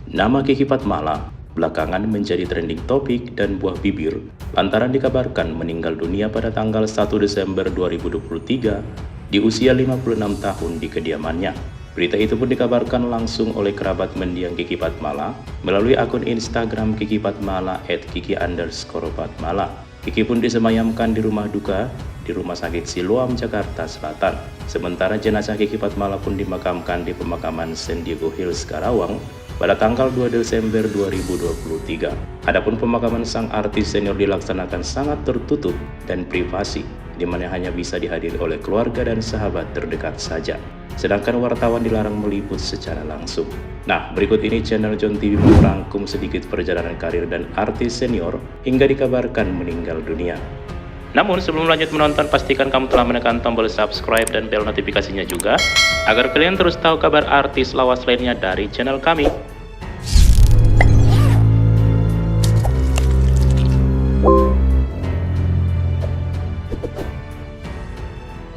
Nama Kiki Fatmala belakangan menjadi trending topik dan buah bibir lantaran dikabarkan meninggal dunia pada tanggal 1 Desember 2023 di usia 56 tahun di kediamannya. Berita itu pun dikabarkan langsung oleh kerabat mendiang Kiki Fatmala melalui akun Instagram Kiki Fatmala @kiki_fatmala. Kiki pun disemayamkan di rumah duka di Rumah Sakit Siloam, Jakarta Selatan. Sementara jenazah Kiki Fatmala pun dimakamkan di pemakaman San Diego Hills, Karawang pada tanggal 2 Desember 2023. Adapun pemakaman sang artis senior dilaksanakan sangat tertutup dan privasi, di mana hanya bisa dihadiri oleh keluarga dan sahabat terdekat saja. Sedangkan wartawan dilarang meliput secara langsung. Nah, berikut ini channel Jon TV merangkum sedikit perjalanan karir dan artis senior hingga dikabarkan meninggal dunia. Namun sebelum lanjut menonton, pastikan kamu telah menekan tombol subscribe dan bel notifikasinya juga, agar kalian terus tahu kabar artis lawas lainnya dari channel kami.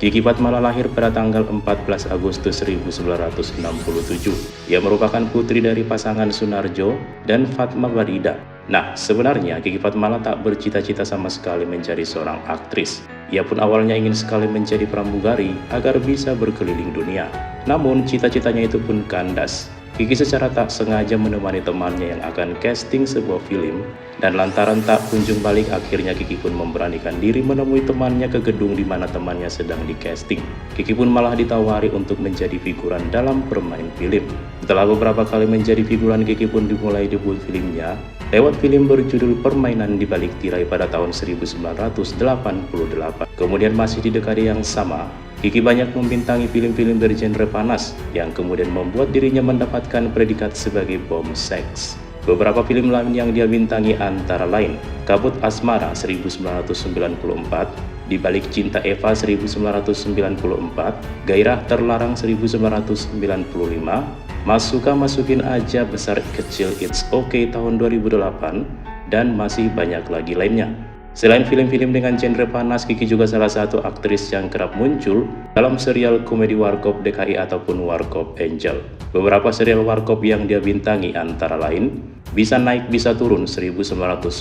Kiki Fatmala lahir pada tanggal 14 Agustus 1967. Ia merupakan putri dari pasangan Sunarjo dan Fatma Farida. Nah, sebenarnya Kiki Fatmala tak bercita-cita sama sekali menjadi seorang aktris. Ia pun awalnya ingin sekali menjadi pramugari agar bisa berkeliling dunia. Namun, cita-citanya itu pun kandas. Kiki secara tak sengaja menemani temannya yang akan casting sebuah film, dan lantaran tak kunjung balik, akhirnya Kiki pun memberanikan diri menemui temannya ke gedung di mana temannya sedang di casting. Kiki pun malah ditawari untuk menjadi figuran dalam permain film. Setelah beberapa kali menjadi figuran, Kiki pun dimulai debut filmnya lewat film berjudul Permainan di Balik Tirai pada tahun 1988. Kemudian masih di dekade yang sama, Kiki banyak membintangi film-film bergenre panas yang kemudian membuat dirinya mendapatkan predikat sebagai bom seks. Beberapa film lain yang dia bintangi antara lain Kabut Asmara 1994, Di Balik Cinta Eva 1994, Gairah Terlarang 1995, Mas Suka Masukin Aja Besar Kecil It's Okay tahun 2008, dan masih banyak lagi lainnya. Selain film-film dengan genre panas, Kiki juga salah satu aktris yang kerap muncul dalam serial komedi Warkop DKI ataupun Warkop Angel. Beberapa serial Warkop yang dia bintangi antara lain Bisa Naik Bisa Turun 1991,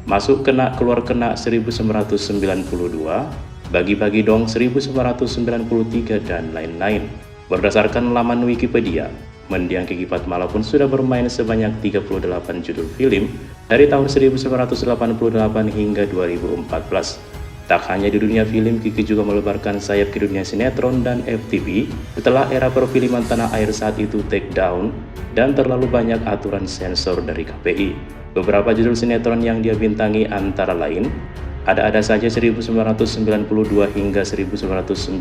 Masuk Kena Keluar Kena 1992, Bagi-Bagi Dong 1993, dan lain-lain. Berdasarkan laman Wikipedia, mendiang Kiki Fatmala pun sudah bermain sebanyak 38 judul film dari tahun 1988 hingga 2014. Tak hanya di dunia film, Kiki juga melebarkan sayap ke dunia sinetron dan FTV setelah era perfilman tanah air saat itu take down dan terlalu banyak aturan sensor dari KPI. Beberapa judul sinetron yang dia bintangi antara lain Ada-Ada Saja 1992 hingga 1994,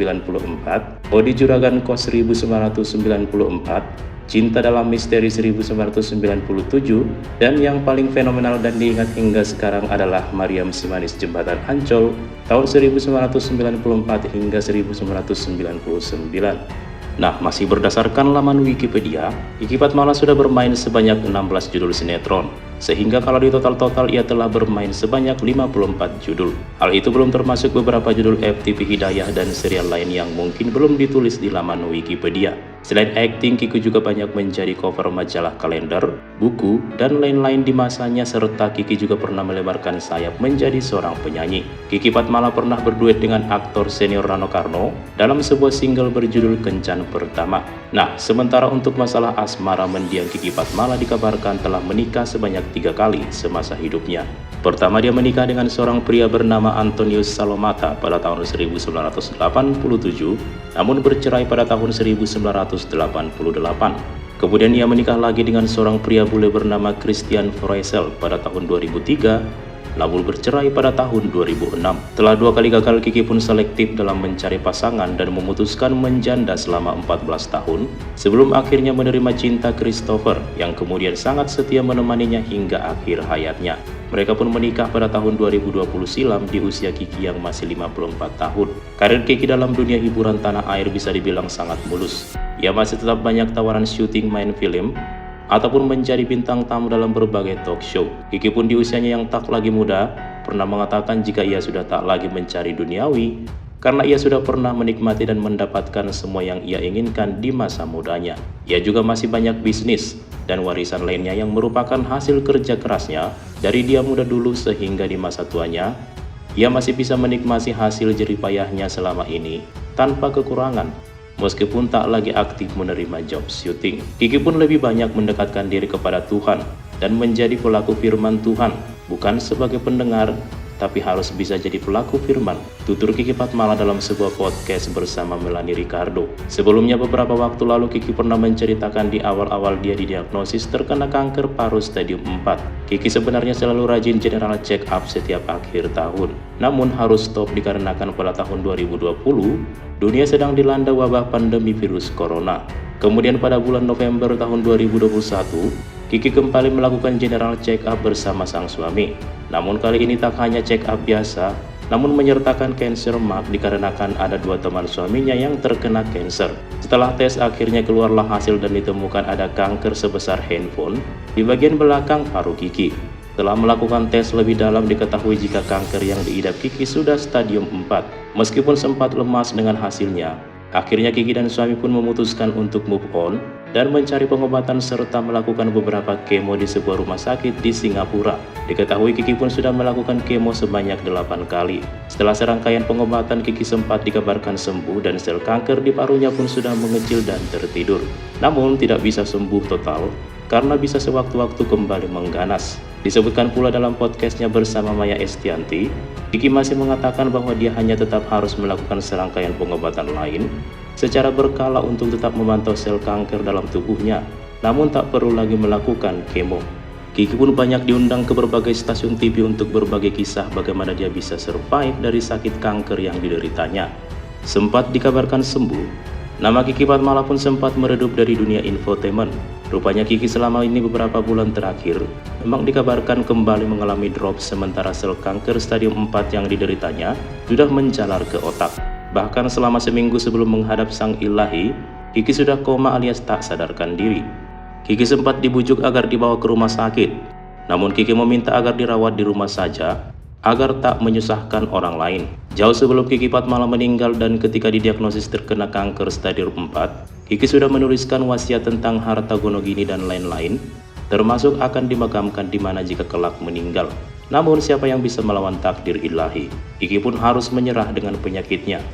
Odi Juragan Kos 1994, Cinta Dalam Misteri 1997, dan yang paling fenomenal dan diingat hingga sekarang adalah Mariam Si Manis Jembatan Ancol tahun 1994 hingga 1999. Nah, masih berdasarkan laman Wikipedia, Kiki Fatmala sudah bermain sebanyak 16 judul sinetron, sehingga kalau di total ia telah bermain sebanyak 54 judul. Hal itu belum termasuk beberapa judul FTV Hidayah dan serial lain yang mungkin belum ditulis di laman Wikipedia. Selain akting, Kiki juga banyak menjadi cover majalah kalender, buku, dan lain-lain di masanya, serta Kiki juga pernah melebarkan sayap menjadi seorang penyanyi. Kiki Fatmala pernah berduet dengan aktor senior Rano Karno dalam sebuah single berjudul Kencan Pertama. Nah, sementara untuk masalah asmara, mendiang Kiki Fatmala dikabarkan telah menikah sebanyak 3 kali semasa hidupnya. Pertama, dia menikah dengan seorang pria bernama Antonius Salomata pada tahun 1987, namun bercerai pada tahun 1988. Kemudian ia menikah lagi dengan seorang pria bule bernama Christian Freisel pada tahun 2003, namun bercerai pada tahun 2006. Setelah 2 kali gagal, Kiki pun selektif dalam mencari pasangan dan memutuskan menjanda selama 14 tahun sebelum akhirnya menerima cinta Christopher yang kemudian sangat setia menemaninya hingga akhir hayatnya. Mereka pun menikah pada tahun 2020 silam di usia Kiki yang masih 54 tahun. Karir Kiki dalam dunia hiburan tanah air bisa dibilang sangat mulus. Ia masih tetap banyak tawaran syuting main film ataupun menjadi bintang tamu dalam berbagai talk show. Kiki pun di usianya yang tak lagi muda pernah mengatakan jika ia sudah tak lagi mencari duniawi karena ia sudah pernah menikmati dan mendapatkan semua yang ia inginkan di masa mudanya. Ia juga masih banyak bisnis dan warisan lainnya yang merupakan hasil kerja kerasnya dari dia muda dulu sehingga di masa tuanya, ia masih bisa menikmati hasil jerih payahnya selama ini tanpa kekurangan. Meskipun tak lagi aktif menerima job syuting, Kiki pun lebih banyak mendekatkan diri kepada Tuhan dan menjadi pelaku firman Tuhan, bukan sebagai pendengar, tapi harus bisa jadi pelaku firman, tutur Kiki Fatmala dalam sebuah podcast bersama Melanie Ricardo. Sebelumnya beberapa waktu lalu Kiki pernah menceritakan di awal-awal dia didiagnosis terkena kanker paru stadium 4. Kiki sebenarnya selalu rajin general check up setiap akhir tahun. Namun harus stop dikarenakan pada tahun 2020, dunia sedang dilanda wabah pandemi virus corona. Kemudian pada bulan November tahun 2021, Kiki kembali melakukan general check up bersama sang suami. Namun kali ini tak hanya check up biasa, namun menyertakan cancer mark dikarenakan ada 2 teman suaminya yang terkena cancer. Setelah tes akhirnya keluarlah hasil dan ditemukan ada kanker sebesar handphone di bagian belakang paru Kiki. Setelah melakukan tes lebih dalam diketahui jika kanker yang diidap Kiki sudah stadium 4. Meskipun sempat lemas dengan hasilnya, akhirnya Kiki dan suami pun memutuskan untuk move on dan mencari pengobatan serta melakukan beberapa kemo di sebuah rumah sakit di Singapura. Diketahui Kiki pun sudah melakukan kemo sebanyak 8 kali. Setelah serangkaian pengobatan, Kiki sempat dikabarkan sembuh dan sel kanker di parunya pun sudah mengecil dan tertidur. Namun tidak bisa sembuh total karena bisa sewaktu-waktu kembali mengganas. Disebutkan pula dalam podcastnya bersama Maya Estianti, Kiki masih mengatakan bahwa dia hanya tetap harus melakukan serangkaian pengobatan lain secara berkala untuk tetap memantau sel kanker dalam tubuhnya, namun tak perlu lagi melakukan kemo. Kiki pun banyak diundang ke berbagai stasiun TV untuk berbagi kisah bagaimana dia bisa survive dari sakit kanker yang dideritanya. Sempat dikabarkan sembuh, nama Kiki Fatmala pun sempat meredup dari dunia infotainment. Rupanya Kiki selama ini beberapa bulan terakhir memang dikabarkan kembali mengalami drop sementara sel kanker stadium 4 yang dideritanya sudah menjalar ke otak. Bahkan selama seminggu sebelum menghadap Sang Ilahi, Kiki sudah koma alias tak sadarkan diri. Kiki sempat dibujuk agar dibawa ke rumah sakit, namun Kiki meminta agar dirawat di rumah saja agar tak menyusahkan orang lain. Jauh sebelum Kiki Fatmala meninggal dan ketika didiagnosis terkena kanker stadium 4, Kiki sudah menuliskan wasiat tentang harta gonogini dan lain-lain, termasuk akan dimakamkan di mana jika kelak meninggal. Namun siapa yang bisa melawan takdir ilahi? Kiki pun harus menyerah dengan penyakitnya.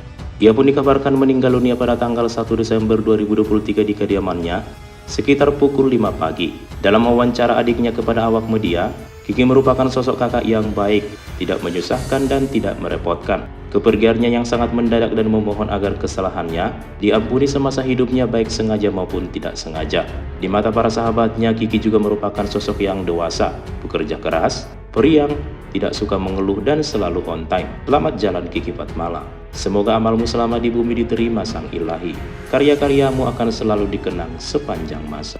Ia pun dikabarkan meninggal dunia pada tanggal 1 Desember 2023 di kediamannya sekitar pukul 5 pagi. Dalam wawancara adiknya kepada awak media, Kiki merupakan sosok kakak yang baik, tidak menyusahkan dan tidak merepotkan. Kepergiannya yang sangat mendadak dan memohon agar kesalahannya diampuni semasa hidupnya baik sengaja maupun tidak sengaja. Di mata para sahabatnya, Kiki juga merupakan sosok yang dewasa, bekerja keras, periang, tidak suka mengeluh dan selalu on time. Selamat jalan Kiki Fatmala. Semoga amalmu selama di bumi diterima Sang Ilahi. Karya-karyamu akan selalu dikenang sepanjang masa.